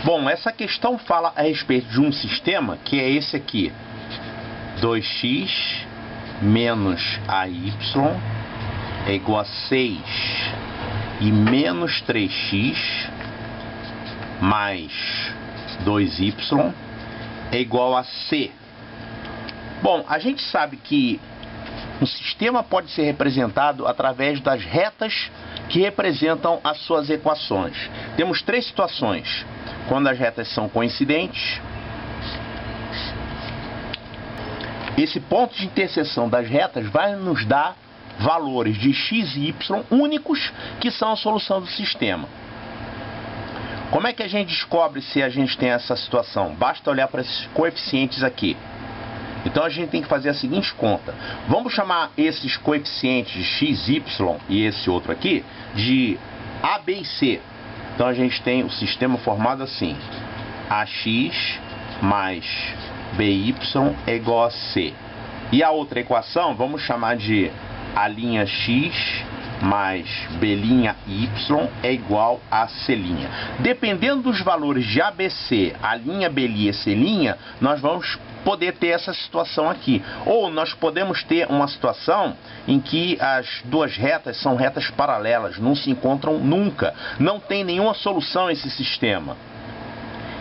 Bom, essa questão fala a respeito de um sistema que é esse aqui. 2x menos AY é igual a 6 e menos 3x mais 2y é igual a C. Bom, a gente sabe que um sistema pode ser representado através das retas que representam as suas equações. Temos três situações: quando as retas são coincidentes, esse ponto de interseção das retas vai nos dar valores de x e y únicos, que são a solução do sistema. Como é que a gente descobre se a gente tem essa situação? Basta olhar para esses coeficientes aqui. Então a gente tem que fazer a seguinte conta. Vamos chamar esses coeficientes de x, y e esse outro aqui de A, B e C. Então a gente tem o sistema formado assim: AX mais BY é igual a C. E a outra equação vamos chamar de A' X mais B'Y é igual a C'Y. Dependendo dos valores de ABC, A'B' e C'Y, nós vamos poder ter essa situação aqui. Ou nós podemos ter uma situação em que as duas retas são retas paralelas, não se encontram nunca. Não tem nenhuma solução esse sistema.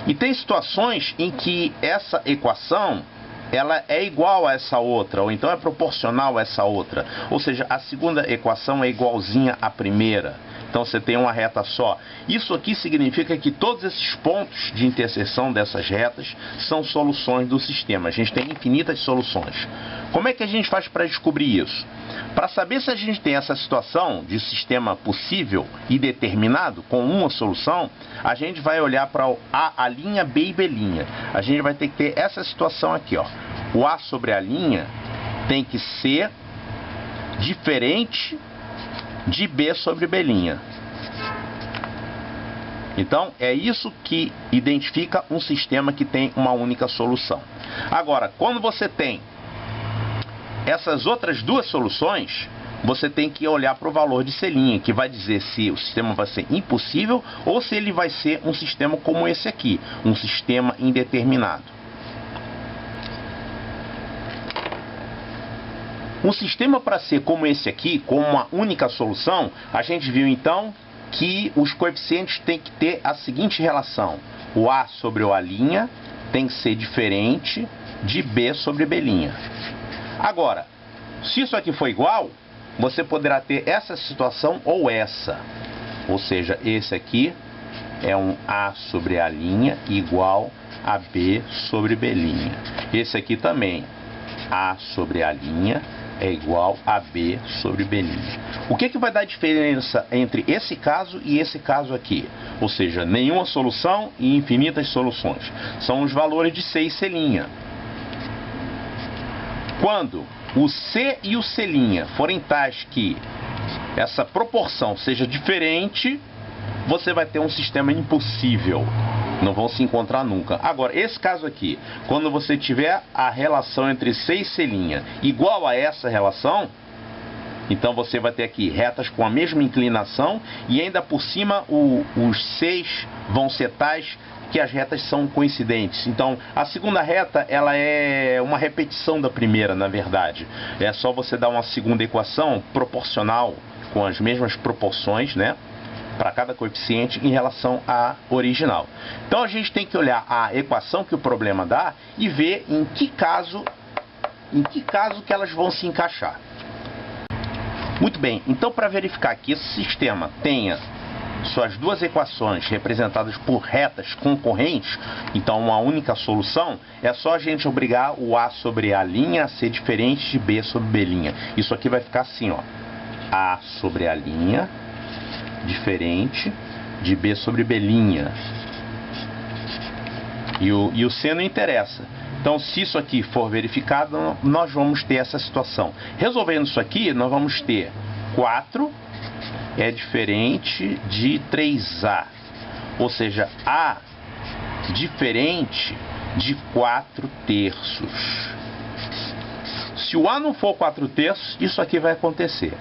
E tem situações em que essa equação ela é igual a essa outra, ou então é proporcional a essa outra. Ou seja, a segunda equação é igualzinha à primeira. Então você tem uma reta só. Isso aqui significa que todos esses pontos de interseção dessas retas são soluções do sistema. A gente tem infinitas soluções. Como é que a gente faz para descobrir isso? Para saber se a gente tem essa situação de sistema possível e determinado com uma solução, a gente vai olhar para o A', B e B'. A gente vai ter que ter essa situação aqui, ó. O A sobre a linha tem que ser diferente de B sobre B'. Então, é isso que identifica um sistema que tem uma única solução. Agora, quando você tem essas outras duas soluções, você tem que olhar para o valor de C', que vai dizer se o sistema vai ser impossível ou se ele vai ser um sistema como esse aqui, um sistema indeterminado. Um sistema para ser como esse aqui, com uma única solução, a gente viu então que os coeficientes têm que ter a seguinte relação: o A sobre o A' tem que ser diferente de B sobre B'. Agora, se isso aqui for igual, você poderá ter essa situação ou essa. Ou seja, esse aqui é um A sobre A' igual a B sobre B'. Esse aqui também, A sobre A' é igual a B sobre B'. O que vai dar diferença entre esse caso e esse caso aqui? Ou seja, nenhuma solução e infinitas soluções. São os valores de C e C'. Quando o C e o C' forem tais que essa proporção seja diferente, você vai ter um sistema impossível. Não vão se encontrar nunca. Agora, esse caso aqui, quando você tiver a relação entre C e C' igual a essa relação, então você vai ter aqui retas com a mesma inclinação e ainda por cima os Cs vão ser tais que as retas são coincidentes. Então, a segunda reta, ela é uma repetição da primeira, na verdade. É só você dar uma segunda equação proporcional, com as mesmas proporções, né, para cada coeficiente em relação à original. Então, a gente tem que olhar a equação que o problema dá e ver em que caso que elas vão se encaixar. Muito bem, então para verificar que esse sistema tenha suas duas equações representadas por retas concorrentes, então uma única solução, é só a gente obrigar o A sobre A' a ser diferente de B sobre B'. Isso aqui vai ficar assim, ó: A sobre A' diferente de B sobre B'. E o C não interessa. Então, se isso aqui for verificado, nós vamos ter essa situação. Resolvendo isso aqui, nós vamos ter 4 é diferente de 3A. Ou seja, A diferente de 4/3. Se o A não for 4/3, isso aqui vai acontecer.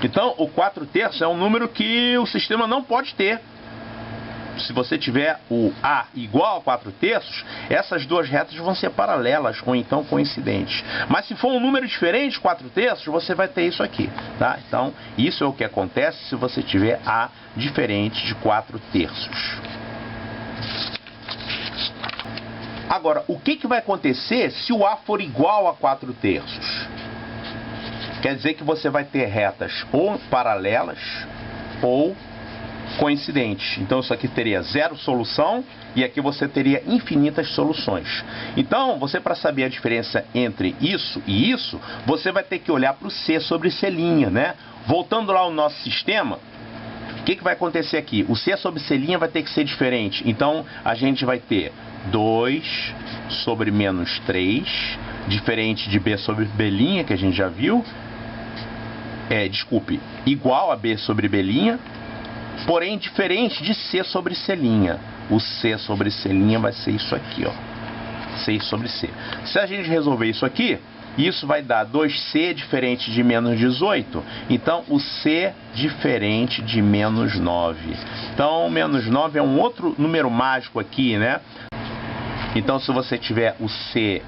Então, o 4/3 é um número que o sistema não pode ter. se você tiver o A igual a 4/3, essas duas retas vão ser paralelas ou então coincidentes. Mas se for um número diferente, 4/3, você vai ter isso aqui, tá? Então, isso é o que acontece se você tiver A diferente de 4/3. Agora, o que vai acontecer se o A for igual a 4/3? Quer dizer que você vai ter retas ou paralelas ou coincidentes. Então isso aqui teria zero solução e aqui você teria infinitas soluções. Então, você, para saber a diferença entre isso e isso, você vai ter que olhar para o C sobre C', né? Voltando lá ao nosso sistema, o que vai acontecer aqui? O C sobre C' vai ter que ser diferente. Então, a gente vai ter 2 sobre menos 3, diferente de B sobre B', que a gente já viu. Igual a B sobre B', porém diferente de C sobre C'. O C sobre C' vai ser isso aqui, ó. 6 sobre C. Se a gente resolver isso aqui, isso vai dar 2C diferente de menos 18. Então, o C diferente de menos 9. Então, menos 9 é um outro número mágico aqui, né? Então, se você tiver o C,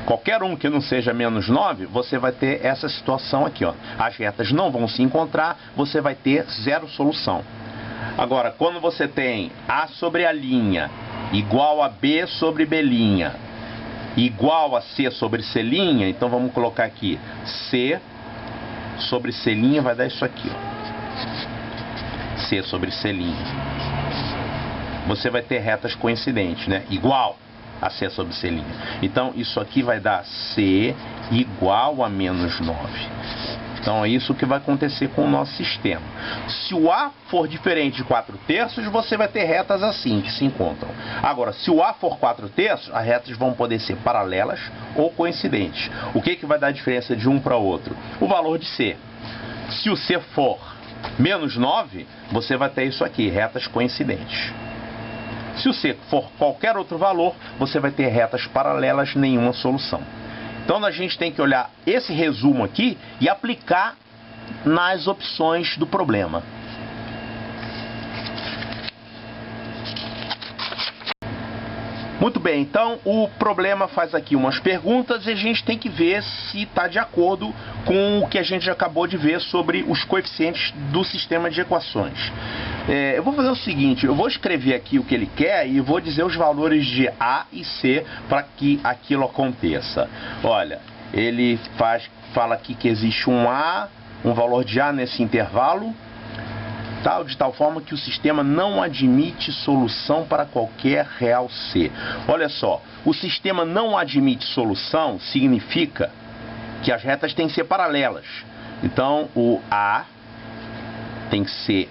qualquer um que não seja menos 9, você vai ter essa situação aqui, ó. As retas não vão se encontrar, você vai ter zero solução. Agora, quando você tem A sobre A' igual a B sobre B' igual a C sobre C', então vamos colocar aqui C sobre C' vai dar isso aqui, ó. C sobre C'. Você vai ter retas coincidentes, né? Igual a C sobre C'. Então, isso aqui vai dar C igual a menos 9. Então, é isso que vai acontecer com o nosso sistema. Se o A for diferente de 4/3, você vai ter retas assim, que se encontram. Agora, se o A for 4/3, as retas vão poder ser paralelas ou coincidentes. O que vai dar a diferença de um para outro? O valor de C. Se o C for menos 9, você vai ter isso aqui, retas coincidentes. Se o C for qualquer outro valor, você vai ter retas paralelas, nenhuma solução. Então a gente tem que olhar esse resumo aqui e aplicar nas opções do problema. Muito bem, então o problema faz aqui umas perguntas e a gente tem que ver se está de acordo com o que a gente acabou de ver sobre os coeficientes do sistema de equações. Eu vou fazer o seguinte, eu vou escrever aqui o que ele quer e vou dizer os valores de A e C para que aquilo aconteça. Olha, ele fala aqui que existe um A, um valor de A nesse intervalo, de tal forma que o sistema não admite solução para qualquer real C. Olha só, o sistema não admite solução significa que as retas têm que ser paralelas. Então, o A tem que ser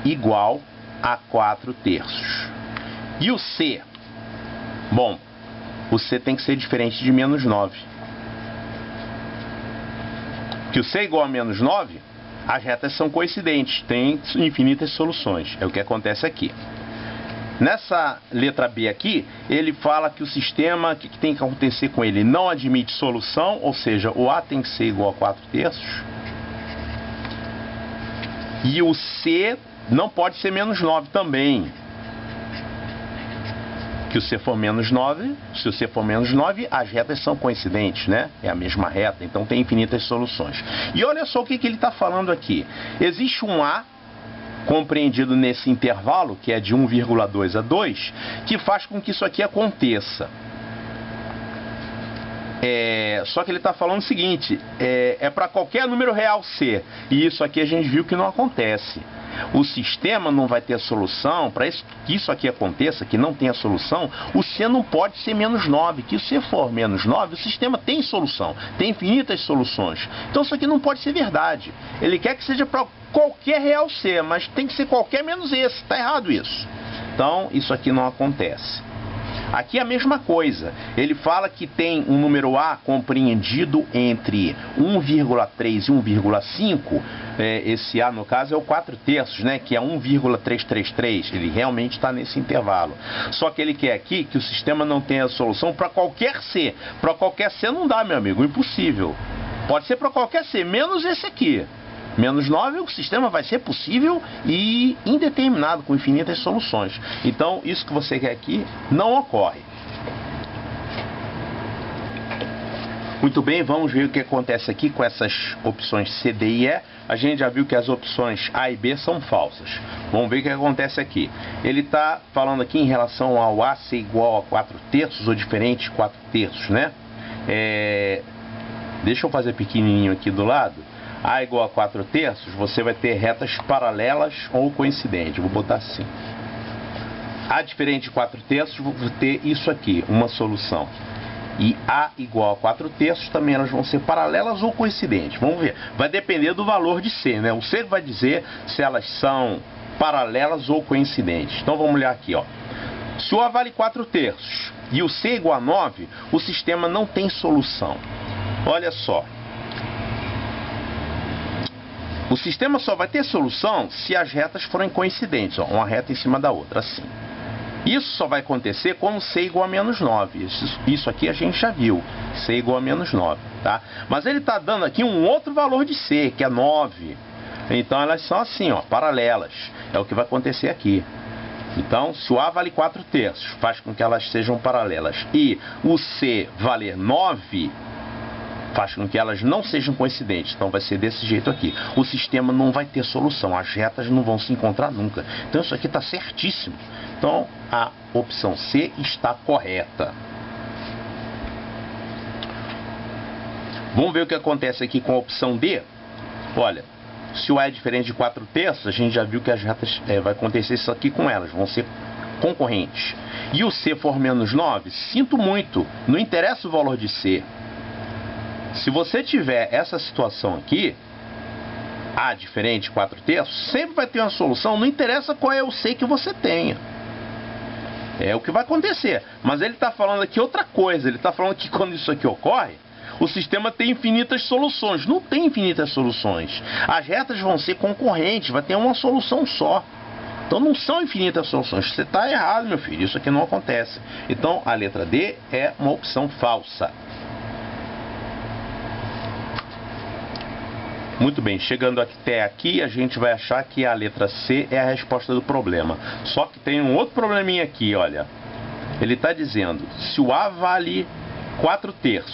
igual a 4/3. E o C? Bom, o C tem que ser diferente de menos 9. Que o C é igual a menos 9, as retas são coincidentes, tem infinitas soluções. É o que acontece aqui. Nessa letra B aqui, ele fala que o sistema, o que tem que acontecer com ele? Não admite solução, ou seja, o A tem que ser igual a 4/3. E o C não pode ser menos 9 também. Que o C for menos 9, se o C for menos 9, as retas são coincidentes, né? É a mesma reta, então tem infinitas soluções. E olha só o que ele está falando aqui. Existe um A compreendido nesse intervalo, que é de 1,2 a 2, que faz com que isso aqui aconteça. Só que ele está falando o seguinte, é para qualquer número real C, e isso aqui a gente viu que não acontece. O sistema não vai ter solução, para que isso aqui aconteça, que não tenha solução, o C não pode ser menos 9, que se for menos 9, o sistema tem solução, tem infinitas soluções. Então isso aqui não pode ser verdade. Ele quer que seja para qualquer real C, mas tem que ser qualquer menos esse, está errado isso. Então isso aqui não acontece. Aqui é a mesma coisa, ele fala que tem um número A compreendido entre 1,3 e 1,5, esse A no caso é o 4/3, né, que é 1,333, ele realmente está nesse intervalo. Só que ele quer aqui que o sistema não tenha solução para qualquer C, para qualquer C não dá, meu amigo, impossível. Pode ser para qualquer C, menos esse aqui. menos 9, o sistema vai ser possível e indeterminado, com infinitas soluções. Então, isso que você quer aqui não ocorre. Muito bem, vamos ver o que acontece aqui com essas opções C, D e E. A gente já viu que as opções A e B são falsas. Vamos ver o que acontece aqui. Ele está falando aqui em relação ao A ser igual a 4/3 ou diferente de 4/3, né? Deixa eu fazer pequenininho aqui do lado. A igual a 4/3, você vai ter retas paralelas ou coincidentes. Vou botar assim. A diferente de 4/3, vou ter isso aqui, uma solução. E A igual a 4/3 também elas vão ser paralelas ou coincidentes. Vamos ver. Vai depender do valor de C, né? O C vai dizer se elas são paralelas ou coincidentes. Então vamos olhar aqui, ó. Se o A vale 4/3 e o C igual a 9, o sistema não tem solução. Olha só. O sistema só vai ter solução se as retas forem coincidentes, ó, uma reta em cima da outra, assim. Isso só vai acontecer quando C igual a menos 9. Isso aqui a gente já viu. C igual a menos 9, tá? Mas ele está dando aqui um outro valor de C, que é 9. Então elas são assim, ó, paralelas. É o que vai acontecer aqui. Então, se o A vale 4/3, faz com que elas sejam paralelas. E o C valer 9, faz com que elas não sejam coincidentes. Então vai ser desse jeito aqui. O sistema não vai ter solução. As retas não vão se encontrar nunca. Então isso aqui está certíssimo. Então a opção C está correta. Vamos ver o que acontece aqui com a opção D. Olha, se o A é diferente de 4/3, a gente já viu que as retas vai acontecer isso aqui com elas. Vão ser concorrentes. E o C for menos 9, sinto muito. Não interessa o valor de C. Se você tiver essa situação aqui, A diferente de 4/3, sempre vai ter uma solução, não interessa qual é o C que você tenha. É o que vai acontecer. Mas ele está falando aqui outra coisa. Ele está falando que quando isso aqui ocorre, o sistema tem infinitas soluções. Não tem infinitas soluções. As retas vão ser concorrentes, vai ter uma solução só. Então não são infinitas soluções. Você está errado, meu filho. Isso aqui não acontece. Então a letra D é uma opção falsa. Muito bem, chegando até aqui, a gente vai achar que a letra C é a resposta do problema. Só que tem um outro probleminha aqui, olha. Ele está dizendo, se o A vale 4/3,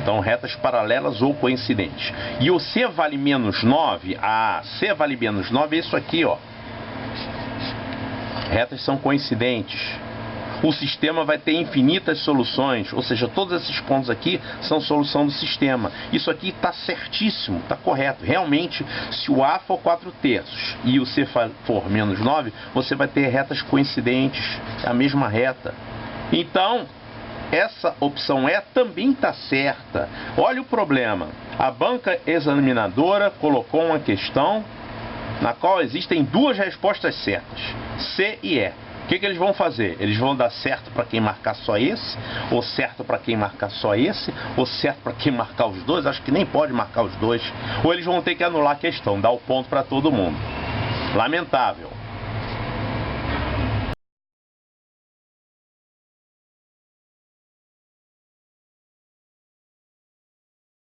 então retas paralelas ou coincidentes, e o C vale menos 9, C vale menos 9, é isso aqui, ó. Retas são coincidentes. O sistema vai ter infinitas soluções, ou seja, todos esses pontos aqui são solução do sistema. Isso aqui está certíssimo, está correto. Realmente, se o A for 4/3 e o C for menos 9, você vai ter retas coincidentes, a mesma reta. Então, essa opção E também está certa. Olha o problema. A banca examinadora colocou uma questão na qual existem duas respostas certas, C e E. O que eles vão fazer? Eles vão dar certo para quem marcar só esse, ou certo para quem marcar só esse, ou certo para quem marcar os dois. Acho que nem pode marcar os dois. Ou eles vão ter que anular a questão, dar o ponto para todo mundo. Lamentável.